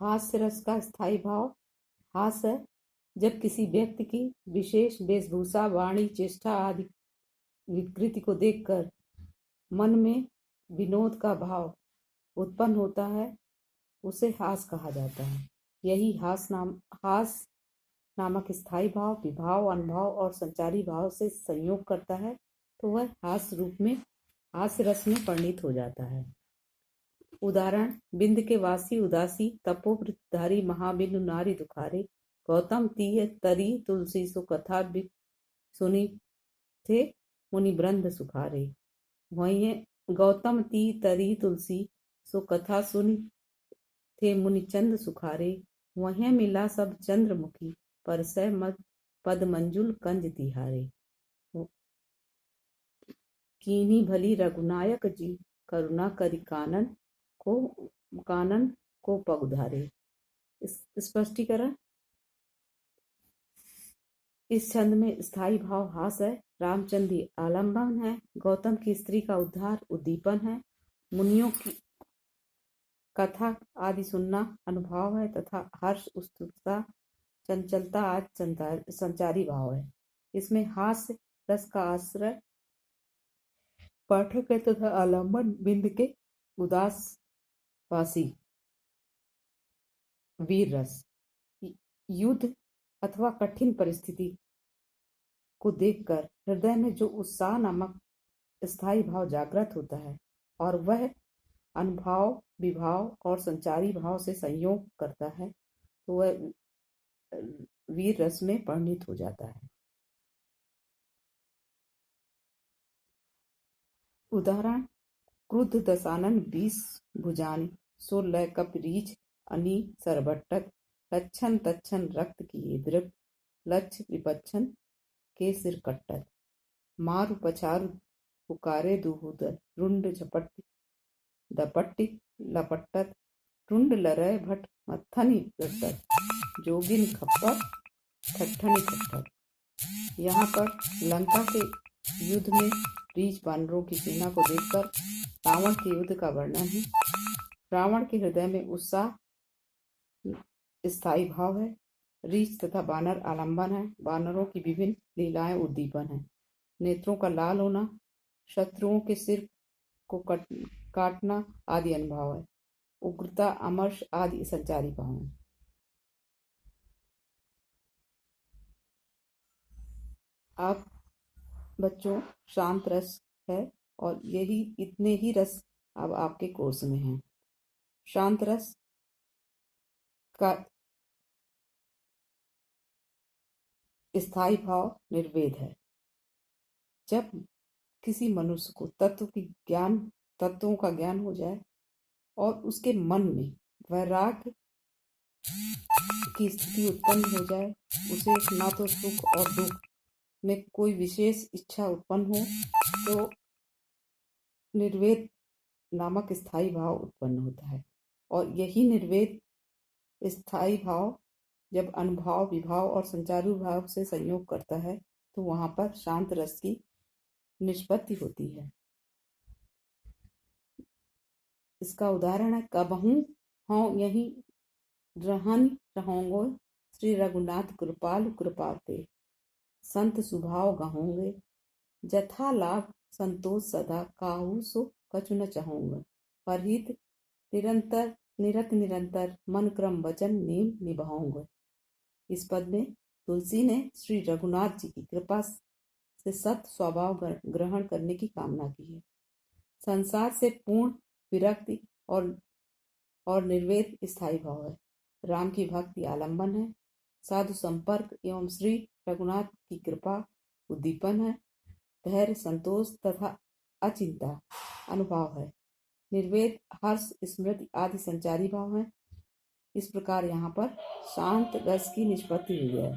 हास्य रस का स्थायी भाव। हास्य जब किसी व्यक्ति की विशेष वेशभूषा, वाणी, चेष्टा आदि विकृति को देखकर मन में विनोद का भाव उत्पन्न होता है, उसे हास कहा जाता है। यही हास नामक स्थायी भाव विभाव, अनुभव और संचारी भाव से संयोग करता है, तो वह हास्य रस में परिणित हो जाता है। उदाहरण: बिंद के वासी उदासी, तपोवृतधारी महाबिंदु नारी दुखारे, गौतम तीय तरी तुलसी सो कथा सुनी थे मुनि वृंद सुखारे। वहीं गौतम ती तरी तुलसी सो कथा सुनी थे मुनि चंद सुखारे। वहीं मिला सब चंद्रमुखी, परसय मद पद मंजुल कंज तिहारे। कीनी भली रघुनायक जी, करुणा करी कानन को पग उधारे। स्पष्टीकरण: इस छंद में स्थायी भाव हास है, रामचंद्र आलंबन है, गौतम की स्त्री का उद्धार उद्दीपन है, मुनियों की कथा आदि सुनना अनुभव है तथा हर्ष, उत्सुकता, चंचलता आदि संचारी भाव है। इसमें हास्य रस का आश्रय पाठक है तथा आलंबन बिंद के उदास वासी वीर रस। युद्ध अथवा कठिन परिस्थिति को देखकर हृदय में जो उत्साह नामक स्थायी भाव जागृत होता है और वह अनुभव, विभाव और संचारी भाव से संयोग करता है, तो वह वीर रस में परिणित हो जाता है। उदाहरण: क्रुद्ध दशानन 20 भुजानी, सो लय कप रीछ अनी सरबट्टक, लच्छन तच्छन रक्त किए दृप, लक्ष्य विपच्छन के सिर कट्टत, मारु पछारु पुकारे दुहुदर, रुंड झपट्टी दपट्टी लपट्टत, टुंड लरय भट मत्थनि रट्टत, जोगिन खप्पर ठट्ठनि ठट्ठत। यहाँ पर लंका के युद्ध में रीछ बानरों की सेना को देखकर रावण के युद्ध का वर्णन है। रावण के हृदय में उत्साह स्थायी भाव है, रीछ तथा बानर आलंबन है, बानरों की विभिन्न लीलाएं उद्दीपन है, नेत्रों का लाल होना, शत्रुओं के सिर को काटना आदि अनुभव है, उग्रता, अमर्ष आदि संचारी भाव है। आप बच्चों, शांत रस है और यही इतने ही रस अब आपके कोर्स में हैं। शांत रस का स्थायी भाव निर्वेद है। जब किसी मनुष्य को तत्वों का ज्ञान हो जाए और उसके मन में वैराग्य की स्थिति उत्पन्न हो जाए, उसे ना तो सुख और दुख में कोई विशेष इच्छा उत्पन्न हो, तो निर्वेद नामक स्थायी भाव उत्पन्न होता है। और यही निर्वेद स्थायी भाव जब अनुभव, विभाव और संचारी भाव से संयोग करता है, तो वहां पर शांत रस की निष्पत्ति होती है। इसका उदाहरण है: कबहू हाँ यही रहन रहोगे, श्री रघुनाथ कृपालु कृपाते, संत स्वभाव गहोगे, जथा लाभ संतोष सदा, काहू सो कछु न चाहूंगा, परहित निरंतर मन क्रम वचन नेम निभाऊंगा। इस पद में तुलसी ने श्री रघुनाथ जी की कृपा से सत स्वभाव ग्रहण करने की कामना की है। संसार से पूर्ण विरक्ति और निर्वेद स्थायी भाव है। राम की भक्ति आलंबन है, साधु संपर्क एवं श्री रघुनाथ की कृपा उद्दीपन है, धैर्य, संतोष तथा अचिंता अनुभव है, निर्वेद, हर्ष, स्मृति आदि संचारी भाव है। इस प्रकार यहाँ पर शांत रस की निष्पत्ति हुई है।